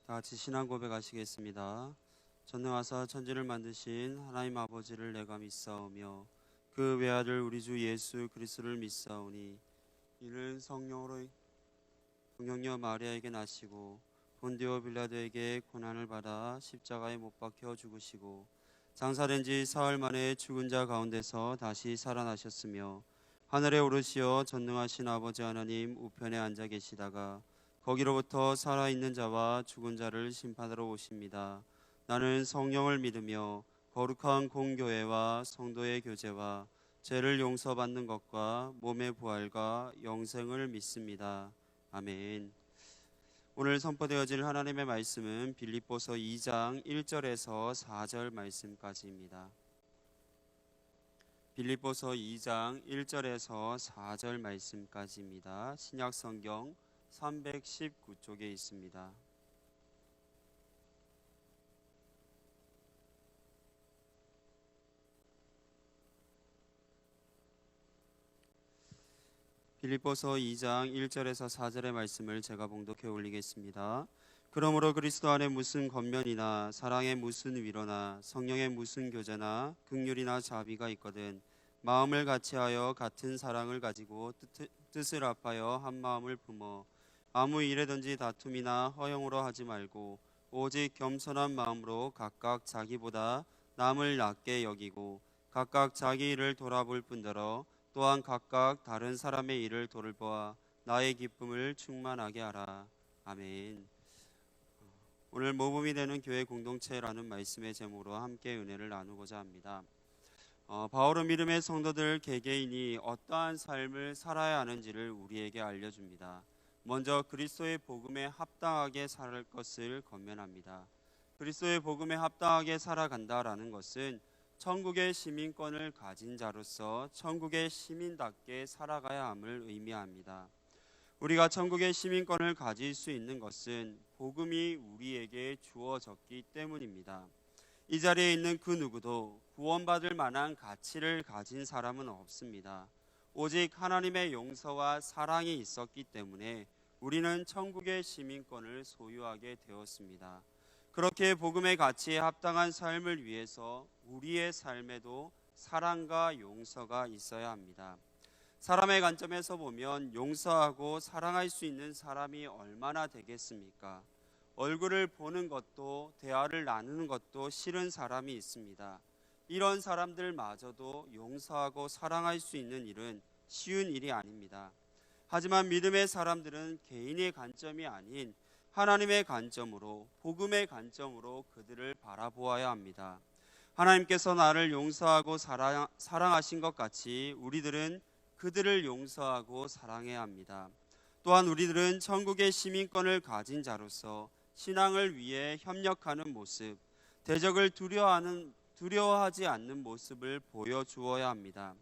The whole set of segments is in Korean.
다 같이 신앙 고백하시겠습니다. 전능하사 천지를 만드신 하나님 아버지를 내가 믿사오며 그 외아들 우리 주 예수 그리스도를 믿사오니 이는 성령여 마리아에게 나시고 본디오 빌라도에게 고난을 받아 십자가에 못 박혀 죽으시고 장사된 지 사흘 만에 죽은 자 가운데서 다시 살아나셨으며 하늘에 오르시어 전능하신 아버지 하나님 우편에 앉아 계시다가 거기로부터 살아있는 자와 죽은 자를 심판하러 오십니다. 나는 성령을 믿으며 거룩한 공교회와 성도의 교제와 죄를 용서받는 것과 몸의 부활과 영생을 믿습니다. 아멘. 오늘 선포되어질 하나님의 말씀은 빌립보서 2장 1절에서 4절 말씀까지입니다. 빌립보서 2장 1절에서 4절 말씀까지입니다. 신약성경 319쪽에 있습니다. 빌립보서 2장 1절에서 4절의 말씀을 제가 봉독해 올리겠습니다. 그러므로 그리스도 안에 무슨 권면이나 사랑에 무슨 위로나 성령의 무슨 교제나 긍휼이나 자비가 있거든 마음을 같이하여 같은 사랑을 가지고 뜻을 합하여 한 마음을 품어 아무 일에든지 다툼이나 허영으로 하지 말고 오직 겸손한 마음으로 각각 자기보다 남을 낮게 여기고 각각 자기 일을 돌아볼 뿐더러 또한 각각 다른 사람의 일을 돌보아 나의 기쁨을 충만하게 하라. 아멘. 오늘 모범이 되는 교회 공동체라는 말씀의 제목으로 함께 은혜를 나누고자 합니다. 바울은 믿음의 성도들 개개인이 어떠한 삶을 살아야 하는지를 우리에게 알려줍니다. 먼저 그리스도의 복음에 합당하게 살 것을 권면합니다. 그리스도의 복음에 합당하게 살아간다라는 것은 천국의 시민권을 가진 자로서 천국의 시민답게 살아가야 함을 의미합니다. 우리가 천국의 시민권을 가질 수 있는 것은 복음이 우리에게 주어졌기 때문입니다. 이 자리에 있는 그 누구도 구원받을 만한 가치를 가진 사람은 없습니다. 오직 하나님의 용서와 사랑이 있었기 때문에 우리는 천국의 시민권을 소유하게 되었습니다. 그렇게 복음의 가치에 합당한 삶을 위해서 우리의 삶에도 사랑과 용서가 있어야 합니다. 사람의 관점에서 보면 용서하고 사랑할 수 있는 사람이 얼마나 되겠습니까? 얼굴을 보는 것도 대화를 나누는 것도 싫은 사람이 있습니다. 이런 사람들마저도 용서하고 사랑할 수 있는 일은 쉬운 일이 아닙니다. 하지만 믿음의 사람들은 개인의 관점이 아닌 하나님의 관점으로 복음의 관점으로 그들을 바라보아야 합니다. 하나님께서 나를 용서하고 사랑하신 것 같이 우리들은 그들을 용서하고 사랑해야 합니다. 또한 우리들은 천국의 시민권을 가진 자로서 신앙을 위해 협력하는 모습, 대적을 두려워하지 않는 모습을 보여주어야 합니다.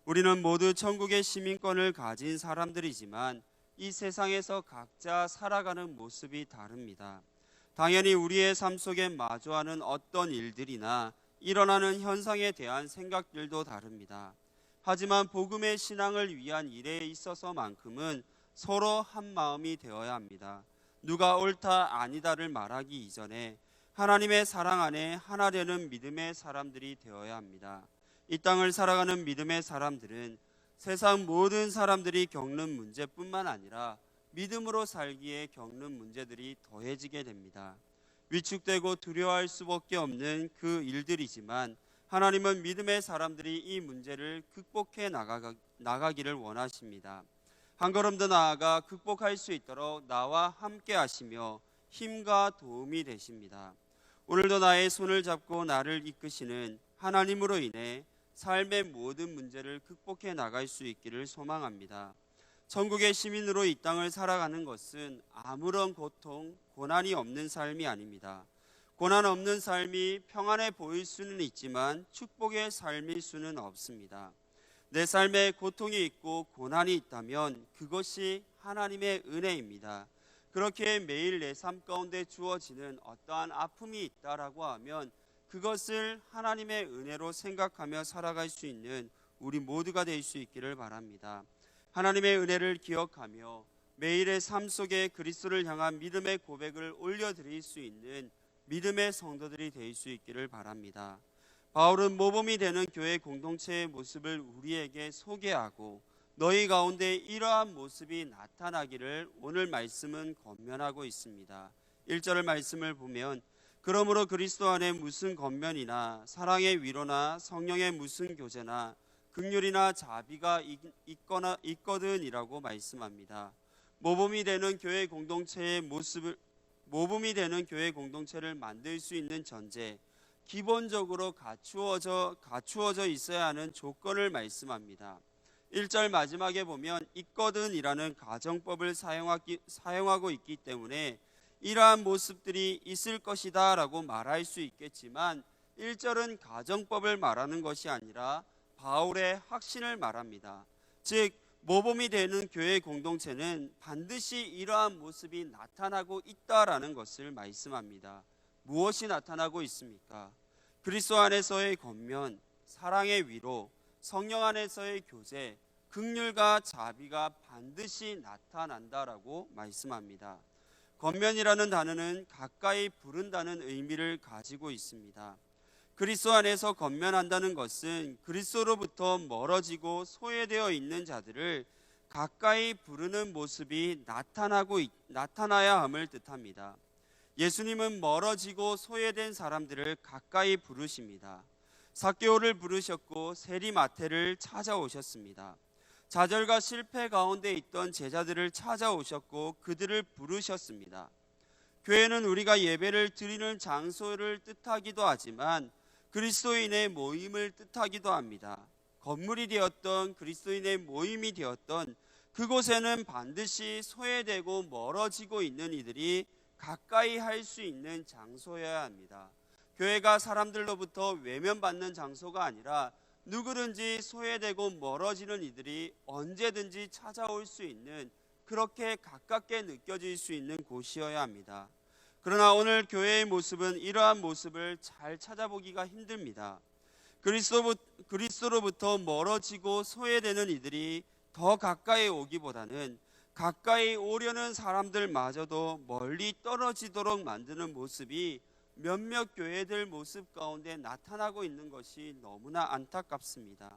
우리는 모두 천국의 시민권을 가진 사람들이지만 이 세상에서 각자 살아가는 모습이 다릅니다. 당연히 우리의 삶 속에 마주하는 어떤 일들이나 일어나는 현상에 대한 생각들도 다릅니다. 하지만 복음의 신앙을 위한 일에 있어서만큼은 서로 한 마음이 되어야 합니다. 누가 옳다 아니다를 말하기 이전에 하나님의 사랑 안에 하나 되는 믿음의 사람들이 되어야 합니다. 이 땅을 살아가는 믿음의 사람들은 세상 모든 사람들이 겪는 문제뿐만 아니라 믿음으로 살기에 겪는 문제들이 더해지게 됩니다. 위축되고 두려워할 수밖에 없는 그 일들이지만 하나님은 믿음의 사람들이 이 문제를 극복해 나가기를 원하십니다. 한 걸음 더 나아가 극복할 수 있도록 나와 함께 하시며 힘과 도움이 되십니다. 오늘도 나의 손을 잡고 나를 이끄시는 하나님으로 인해 삶의 모든 문제를 극복해 나갈 수 있기를 소망합니다. 천국의 시민으로 이 땅을 살아가는 것은 아무런 고통, 고난이 없는 삶이 아닙니다. 고난 없는 삶이 평안해 보일 수는 있지만 축복의 삶일 수는 없습니다. 내 삶에 고통이 있고 고난이 있다면 그것이 하나님의 은혜입니다. 그렇게 매일 내 삶 가운데 주어지는 어떠한 아픔이 있다라고 하면 그것을 하나님의 은혜로 생각하며 살아갈 수 있는 우리 모두가 될 수 있기를 바랍니다. 하나님의 은혜를 기억하며 매일의 삶 속에 그리스도를 향한 믿음의 고백을 올려드릴 수 있는 믿음의 성도들이 될 수 있기를 바랍니다. 바울은 모범이 되는 교회 공동체의 모습을 우리에게 소개하고 너희 가운데 이러한 모습이 나타나기를 오늘 말씀은 권면하고 있습니다. 1절 말씀을 보면 그러므로 그리스도 안에 무슨 권면이나 사랑의 위로나 성령의 무슨 교제나 긍휼이나 자비가 있거든이라고 말씀합니다. 모범이 되는 교회 공동체의 모범이 되는 교회 공동체를 만들 수 있는 전제, 기본적으로 갖추어져 있어야 하는 조건을 말씀합니다. 1절 마지막에 보면 있거든이라는 가정법을 사용하고 있기 때문에 이러한 모습들이 있을 것이다 라고 말할 수 있겠지만 1절은 가정법을 말하는 것이 아니라 바울의 확신을 말합니다. 즉 모범이 되는 교회 공동체는 반드시 이러한 모습이 나타나고 있다라는 것을 말씀합니다. 무엇이 나타나고 있습니까? 그리스도 안에서의 권면, 사랑의 위로, 성령 안에서의 교제, 긍휼과 자비가 반드시 나타난다라고 말씀합니다. 권면이라는 단어는 가까이 부른다는 의미를 가지고 있습니다. 그리스도 안에서 권면한다는 것은 그리스도로부터 멀어지고 소외되어 있는 자들을 가까이 부르는 모습이 나타나야 함을 뜻합니다. 예수님은 멀어지고 소외된 사람들을 가까이 부르십니다. 삭개오를 부르셨고 세리마태를 찾아오셨습니다. 좌절과 실패 가운데 있던 제자들을 찾아오셨고 그들을 부르셨습니다. 교회는 우리가 예배를 드리는 장소를 뜻하기도 하지만 그리스도인의 모임을 뜻하기도 합니다. 건물이 되었던 그리스도인의 모임이 되었던 그곳에는 반드시 소외되고 멀어지고 있는 이들이 가까이 할 수 있는 장소여야 합니다. 교회가 사람들로부터 외면받는 장소가 아니라 누구든지 소외되고 멀어지는 이들이 언제든지 찾아올 수 있는, 그렇게 가깝게 느껴질 수 있는 곳이어야 합니다. 그러나 오늘 교회의 모습은 이러한 모습을 잘 찾아보기가 힘듭니다. 그리스도로부터 멀어지고 소외되는 이들이 더 가까이 오기보다는 가까이 오려는 사람들마저도 멀리 떨어지도록 만드는 모습이 몇몇 교회들 모습 가운데 나타나고 있는 것이 너무나 안타깝습니다.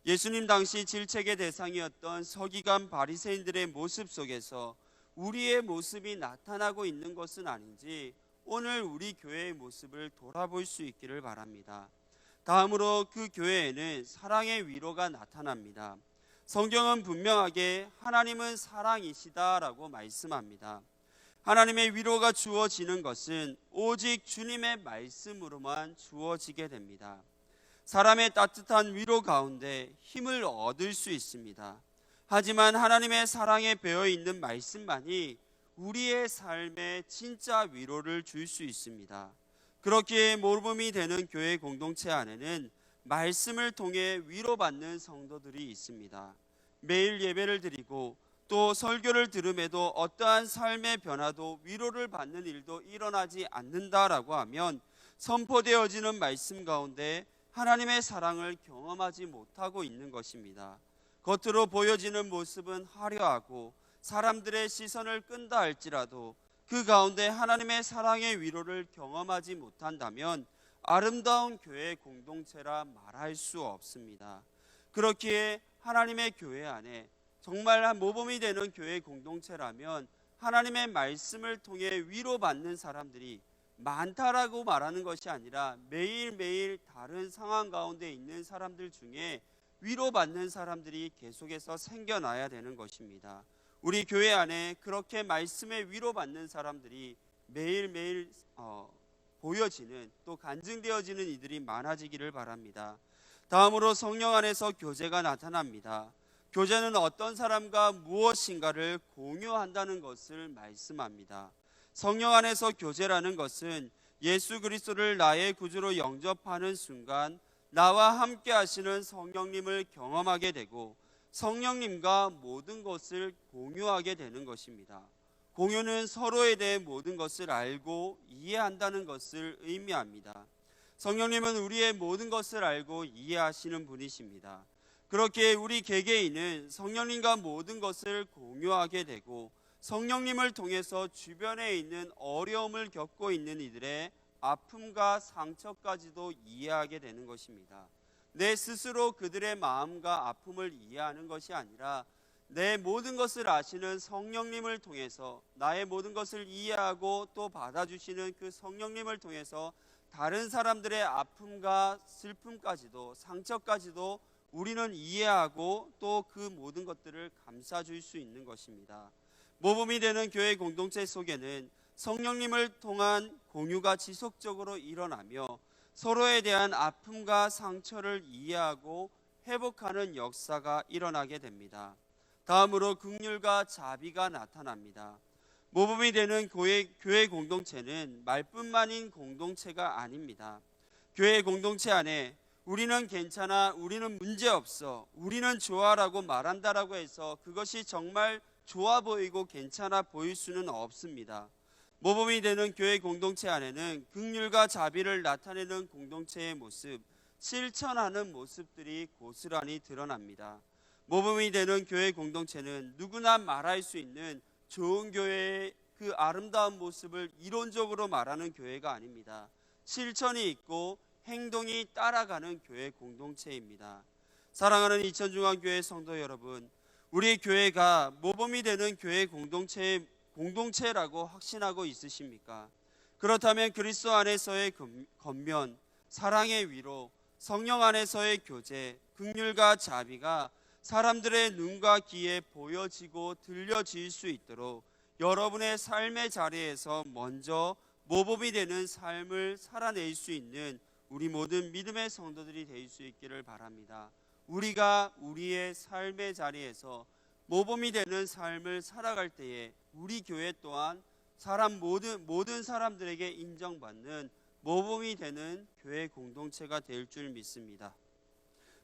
예수님 당시 질책의 대상이었던 서기관 바리새인들의 모습 속에서 우리의 모습이 나타나고 있는 것은 아닌지 오늘 우리 교회의 모습을 돌아볼 수 있기를 바랍니다. 다음으로 그 교회에는 사랑의 위로가 나타납니다. 성경은 분명하게 하나님은 사랑이시다라고 말씀합니다. 하나님의 위로가 주어지는 것은 오직 주님의 말씀으로만 주어지게 됩니다. 사람의 따뜻한 위로 가운데 힘을 얻을 수 있습니다. 하지만 하나님의 사랑에 배어 있는 말씀만이 우리의 삶에 진짜 위로를 줄 수 있습니다. 그렇기에 모범이 되는 교회 공동체 안에는 말씀을 통해 위로받는 성도들이 있습니다. 매일 예배를 드리고 또 설교를 들음에도 어떠한 삶의 변화도 위로를 받는 일도 일어나지 않는다라고 하면 선포되어지는 말씀 가운데 하나님의 사랑을 경험하지 못하고 있는 것입니다. 겉으로 보여지는 모습은 화려하고 사람들의 시선을 끈다 할지라도 그 가운데 하나님의 사랑의 위로를 경험하지 못한다면 아름다운 교회 공동체라 말할 수 없습니다. 그렇기에 하나님의 교회 안에 정말 모범이 되는 교회 공동체라면 하나님의 말씀을 통해 위로받는 사람들이 많다라고 말하는 것이 아니라 매일매일 다른 상황 가운데 있는 사람들 중에 위로받는 사람들이 계속해서 생겨나야 되는 것입니다. 우리 교회 안에 그렇게 말씀에 위로받는 사람들이 매일매일 보여지는, 또 간증되어지는 이들이 많아지기를 바랍니다. 다음으로 성령 안에서 교제가 나타납니다. 교제는 어떤 사람과 무엇인가를 공유한다는 것을 말씀합니다. 성령 안에서 교제라는 것은 예수 그리스도를 나의 구주로 영접하는 순간 나와 함께 하시는 성령님을 경험하게 되고 성령님과 모든 것을 공유하게 되는 것입니다. 공유는 서로에 대해 모든 것을 알고 이해한다는 것을 의미합니다. 성령님은 우리의 모든 것을 알고 이해하시는 분이십니다. 그렇게 우리 개개인은 성령님과 모든 것을 공유하게 되고 성령님을 통해서 주변에 있는 어려움을 겪고 있는 이들의 아픔과 상처까지도 이해하게 되는 것입니다. 내 스스로 그들의 마음과 아픔을 이해하는 것이 아니라 내 모든 것을 아시는 성령님을 통해서 나의 모든 것을 이해하고 또 받아주시는 그 성령님을 통해서 다른 사람들의 아픔과 슬픔까지도 상처까지도 우리는 이해하고 또 그 모든 것들을 감싸줄 수 있는 것입니다. 모범이 되는 교회 공동체 속에는 성령님을 통한 공유가 지속적으로 일어나며 서로에 대한 아픔과 상처를 이해하고 회복하는 역사가 일어나게 됩니다. 다음으로 긍휼과 자비가 나타납니다. 모범이 되는 교회 공동체는 말뿐만인 공동체가 아닙니다. 교회 공동체 안에 우리는 괜찮아, 우리는 문제없어, 우리는 좋아라고 말한다라고 해서 그것이 정말 좋아 보이고 괜찮아 보일 수는 없습니다. 모범이 되는 교회 공동체 안에는 긍휼과 자비를 나타내는 공동체의 모습, 실천하는 모습들이 고스란히 드러납니다. 모범이 되는 교회 공동체는 누구나 말할 수 있는 좋은 교회의 그 아름다운 모습을 이론적으로 말하는 교회가 아닙니다. 실천이 있고 행동이 따라가는 교회 공동체입니다. 사랑하는 이천중앙교회 성도 여러분, 우리 교회가 모범이 되는 교회 공동체라고 확신하고 있으십니까? 그렇다면 그리스도 안에서의 권면, 사랑의 위로, 성령 안에서의 교제, 긍휼과 자비가 사람들의 눈과 귀에 보여지고 들려질 수 있도록 여러분의 삶의 자리에서 먼저 모범이 되는 삶을 살아낼 수 있는 우리 모든 믿음의 성도들이 될 수 있기를 바랍니다. 우리가 우리의 삶의 자리에서 모범이 되는 삶을 살아갈 때에 우리 교회 또한 모든 사람들에게 인정받는 모범이 되는 교회 공동체가 될 줄 믿습니다.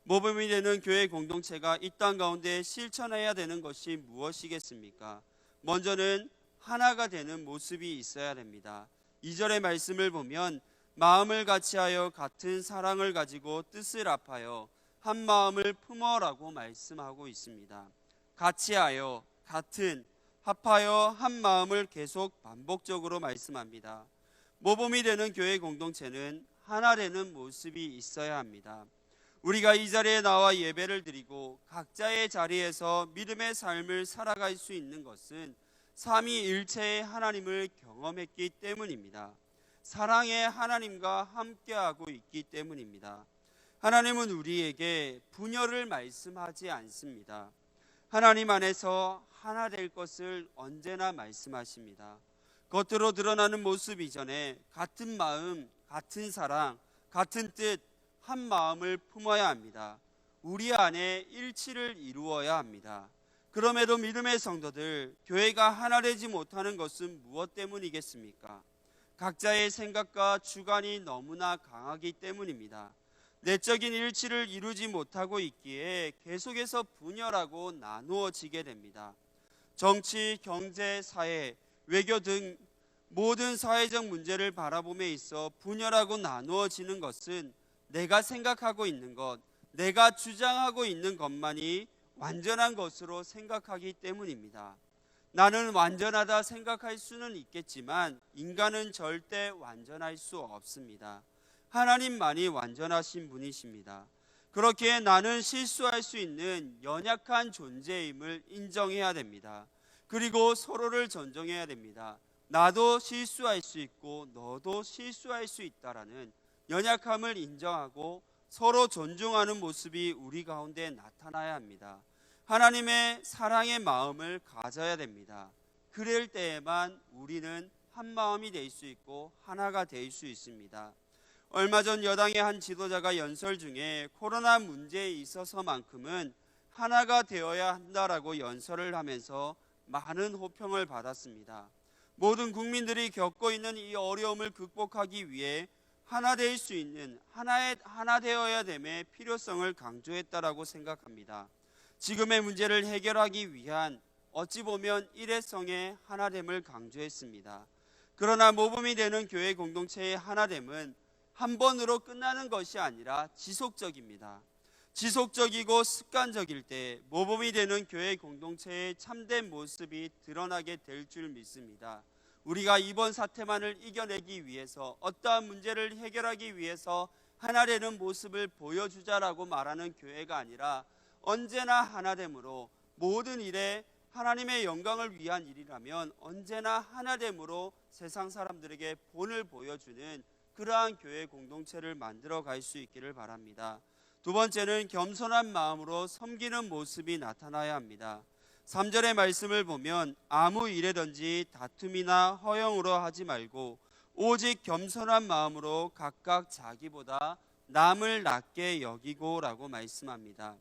모범이 되는 교회 공동체가 이 땅 가운데 실천해야 되는 것이 무엇이겠습니까? 먼저는 하나가 되는 모습이 있어야 됩니다. 2절의 말씀을 보면 마음을 같이하여 같은 사랑을 가지고 뜻을 합하여 한 마음을 품어라고 말씀하고 있습니다. 같이하여, 같은, 합하여 한 마음을 계속 반복적으로 말씀합니다. 모범이 되는 교회 공동체는 하나 되는 모습이 있어야 합니다. 우리가 이 자리에 나와 예배를 드리고 각자의 자리에서 믿음의 삶을 살아갈 수 있는 것은 삼위일체의 하나님을 경험했기 때문입니다. 사랑의 하나님과 함께하고 있기 때문입니다. 하나님은 우리에게 분열을 말씀하지 않습니다. 하나님 안에서 하나 될 것을 언제나 말씀하십니다. 겉으로 드러나는 모습 이전에 같은 마음, 같은 사랑, 같은 뜻, 한 마음을 품어야 합니다. 우리 안에 일치를 이루어야 합니다. 그럼에도 믿음의 성도들, 교회가 하나 되지 못하는 것은 무엇 때문이겠습니까? 각자의 생각과 주관이 너무나 강하기 때문입니다. 내적인 일치를 이루지 못하고 있기에 계속해서 분열하고 나누어지게 됩니다. 정치, 경제, 사회, 외교 등 모든 사회적 문제를 바라봄에 있어 분열하고 나누어지는 것은 내가 생각하고 있는 것, 내가 주장하고 있는 것만이 완전한 것으로 생각하기 때문입니다. 나는 완전하다 생각할 수는 있겠지만 인간은 절대 완전할 수 없습니다. 하나님만이 완전하신 분이십니다. 그렇기에 나는 실수할 수 있는 연약한 존재임을 인정해야 됩니다. 그리고 서로를 존중해야 됩니다. 나도 실수할 수 있고 너도 실수할 수 있다라는 연약함을 인정하고 서로 존중하는 모습이 우리 가운데 나타나야 합니다. 하나님의 사랑의 마음을 가져야 됩니다. 그럴 때에만 우리는 한 마음이 될 수 있고 하나가 될 수 있습니다. 얼마 전 여당의 한 지도자가 연설 중에 코로나 문제에 있어서만큼은 하나가 되어야 한다라고 연설을 하면서 많은 호평을 받았습니다. 모든 국민들이 겪고 있는 이 어려움을 극복하기 위해 하나 될 수 있는 하나 되어야 됨의 필요성을 강조했다라고 생각합니다. 지금의 문제를 해결하기 위한 어찌 보면 일회성의 하나됨을 강조했습니다. 그러나 모범이 되는 교회 공동체의 하나됨은 한 번으로 끝나는 것이 아니라 지속적입니다. 지속적이고 습관적일 때 모범이 되는 교회 공동체의 참된 모습이 드러나게 될 줄 믿습니다. 우리가 이번 사태만을 이겨내기 위해서, 어떠한 문제를 해결하기 위해서 하나 되는 모습을 보여주자라고 말하는 교회가 아니라 언제나 하나됨으로, 모든 일에 하나님의 영광을 위한 일이라면 언제나 하나됨으로 세상 사람들에게 본을 보여주는 그러한 교회 공동체를 만들어 갈 수 있기를 바랍니다. 두 번째는 겸손한 마음으로 섬기는 모습이 나타나야 합니다. 3절의 말씀을 보면 아무 일에든지 다툼이나 허영으로 하지 말고 오직 겸손한 마음으로 각각 자기보다 남을 낮게 여기고 라고 말씀합니다.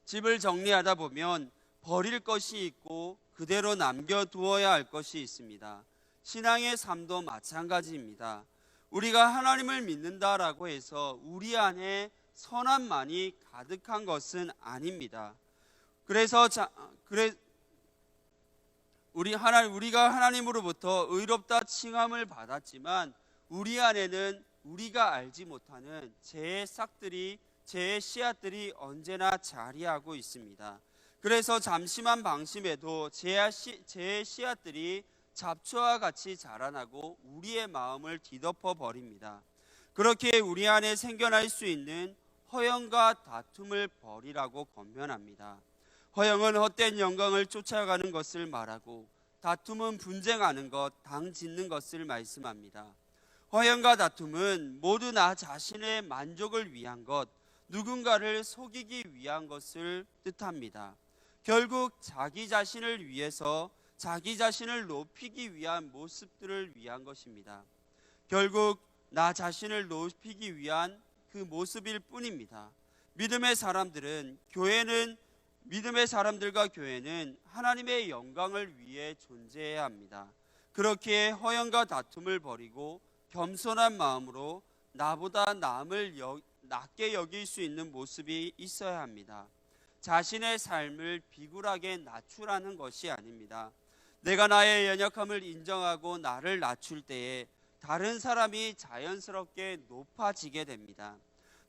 집을 정리하다 보면 버릴 것이 있고 그대로 남겨두어야 할 것이 있습니다. 신앙의 삶도 마찬가지입니다. 우리가 하나님을 믿는다라고 해서 우리 안에 선함만이 가득한 것은 아닙니다. 그래서 우리가 하나님으로부터 의롭다 칭함을 받았지만 우리 안에는 우리가 알지 못하는 죄의 싹들이, 죄의 씨앗들이 언제나 자리하고 있습니다. 그래서 잠시만 방심해도 죄의 씨앗들이 잡초와 같이 자라나고 우리의 마음을 뒤덮어 버립니다. 그렇게 우리 안에 생겨날 수 있는 허영과 다툼을 버리라고 권면합니다. 허영은 헛된 영광을 쫓아가는 것을 말하고, 다툼은 분쟁하는 것, 당 짓는 것을 말씀합니다. 허영과 다툼은 모두 나 자신의 만족을 위한 것, 누군가를 속이기 위한 것을 뜻합니다. 결국 자기 자신을 위해서, 자기 자신을 높이기 위한 모습들을 위한 것입니다. 결국 나 자신을 높이기 위한 그 모습일 뿐입니다. 믿음의 사람들과 교회는 하나님의 영광을 위해 존재해야 합니다. 그렇기에 허영과 다툼을 버리고 겸손한 마음으로 나보다 남을 낮게 여길 수 있는 모습이 있어야 합니다. 자신의 삶을 비굴하게 낮추라는 것이 아닙니다. 내가 나의 연약함을 인정하고 나를 낮출 때에 다른 사람이 자연스럽게 높아지게 됩니다.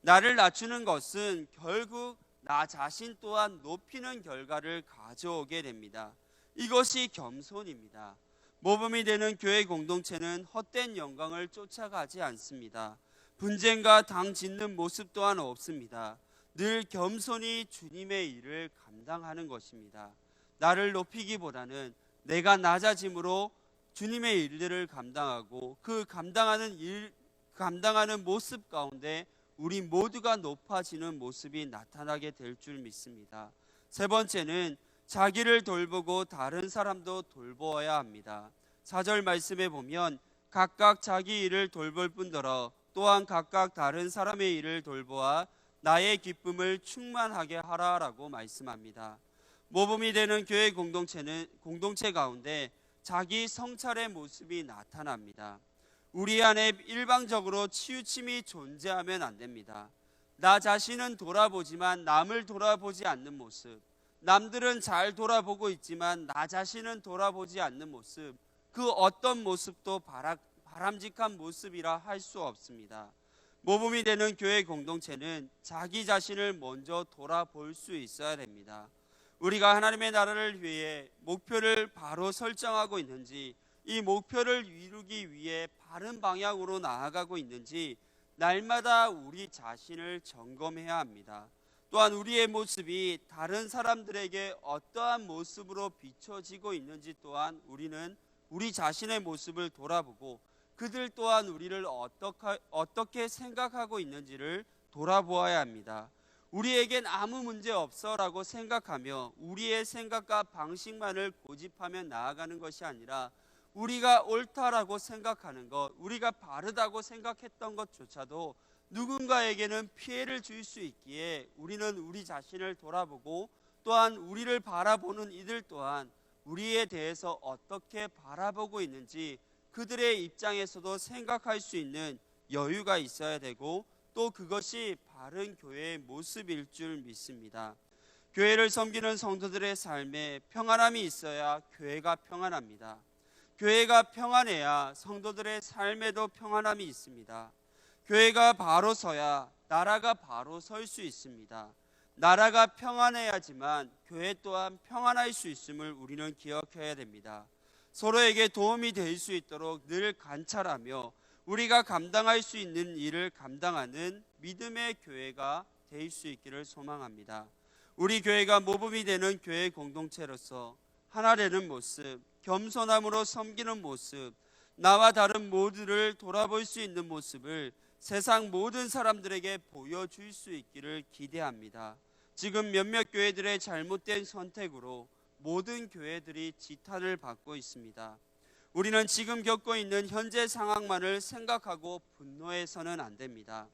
나를 낮추는 것은 결국 나 자신 또한 높이는 결과를 가져오게 됩니다. 이것이 겸손입니다. 모범이 되는 교회 공동체는 헛된 영광을 쫓아가지 않습니다. 분쟁과 당 짓는 모습 또한 없습니다. 늘 겸손히 주님의 일을 감당하는 것입니다. 나를 높이기보다는 내가 낮아짐으로 주님의 일들을 감당하고 그 감당하는 모습 가운데 우리 모두가 높아지는 모습이 나타나게 될 줄 믿습니다. 세 번째는 자기를 돌보고 다른 사람도 돌보아야 합니다. 4절 말씀에 보면 각각 자기 일을 돌볼 뿐더러 또한 각각 다른 사람의 일을 돌보아 나의 기쁨을 충만하게 하라라고 말씀합니다. 모범이 되는 교회 공동체 가운데 자기 성찰의 모습이 나타납니다. 우리 안에 일방적으로 치우침이 존재하면 안 됩니다. 나 자신은 돌아보지만 남을 돌아보지 않는 모습, 남들은 잘 돌아보고 있지만 나 자신은 돌아보지 않는 모습, 그 어떤 모습도 바람직한 모습이라 할 수 없습니다. 모범이 되는 교회 공동체는 자기 자신을 먼저 돌아볼 수 있어야 됩니다. 우리가 하나님의 나라를 위해 목표를 바로 설정하고 있는지, 이 목표를 이루기 위해 바른 방향으로 나아가고 있는지 날마다 우리 자신을 점검해야 합니다. 또한 우리의 모습이 다른 사람들에게 어떠한 모습으로 비춰지고 있는지 또한 우리는 우리 자신의 모습을 돌아보고 그들 또한 우리를 어떻게 생각하고 있는지를 돌아보아야 합니다. 우리에겐 아무 문제 없어라고 생각하며 우리의 생각과 방식만을 고집하며 나아가는 것이 아니라 우리가 옳다라고 생각하는 것, 우리가 바르다고 생각했던 것조차도 누군가에게는 피해를 줄 수 있기에 우리는 우리 자신을 돌아보고 또한 우리를 바라보는 이들 또한 우리에 대해서 어떻게 바라보고 있는지 그들의 입장에서도 생각할 수 있는 여유가 있어야 되고 또 그것이 바른 교회의 모습일 줄 믿습니다. 교회를 섬기는 성도들의 삶에 평안함이 있어야 교회가 평안합니다. 교회가 평안해야 성도들의 삶에도 평안함이 있습니다. 교회가 바로 서야 나라가 바로 설 수 있습니다. 나라가 평안해야지만 교회 또한 평안할 수 있음을 우리는 기억해야 됩니다. 서로에게 도움이 될 수 있도록 늘 관찰하며 우리가 감당할 수 있는 일을 감당하는 믿음의 교회가 될 수 있기를 소망합니다. 우리 교회가 모범이 되는 교회 공동체로서 하나 되는 모습, 겸손함으로 섬기는 모습, 나와 다른 모두를 돌아볼 수 있는 모습을 세상 모든 사람들에게 보여줄 수 있기를 기대합니다. 지금 몇몇 교회들의 잘못된 선택으로 모든 교회들이 지탄을 받고 있습니다. 우리는 지금 겪고 있는 현재 상황만을 생각하고 분노해서는 안 됩니다.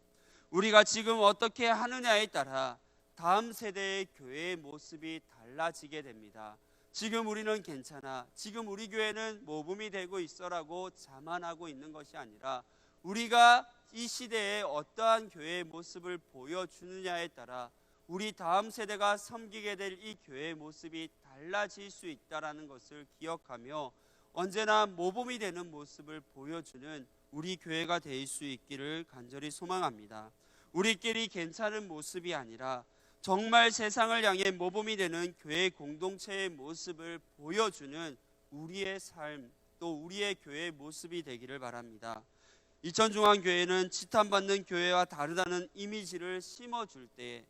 우리가 지금 어떻게 하느냐에 따라 다음 세대의 교회의 모습이 달라지게 됩니다. 지금 우리는 괜찮아, 지금 우리 교회는 모범이 되고 있어라고 자만하고 있는 것이 아니라 우리가 이 시대에 어떠한 교회의 모습을 보여주느냐에 따라 우리 다음 세대가 섬기게 될 이 교회의 모습이 달라질 수 있다는 것을 기억하며 언제나 모범이 되는 모습을 보여주는 우리 교회가 될 수 있기를 간절히 소망합니다. 우리끼리 괜찮은 모습이 아니라 정말 세상을 향해 모범이 되는 교회 공동체의 모습을 보여주는 우리의 삶, 또 우리의 교회의 모습이 되기를 바랍니다. 이천중앙교회는 지탄받는 교회와 다르다는 이미지를 심어줄 때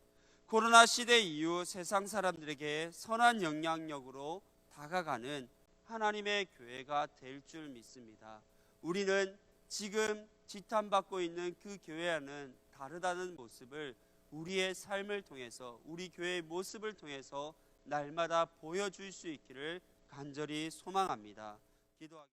코로나 시대 이후 세상 사람들에게 선한 영향력으로 다가가는 하나님의 교회가 될 줄 믿습니다. 우리는 지금 지탄받고 있는 그 교회와는 다르다는 모습을 우리의 삶을 통해서, 우리 교회의 모습을 통해서 날마다 보여줄 수 있기를 간절히 소망합니다. 기도하겠습니다.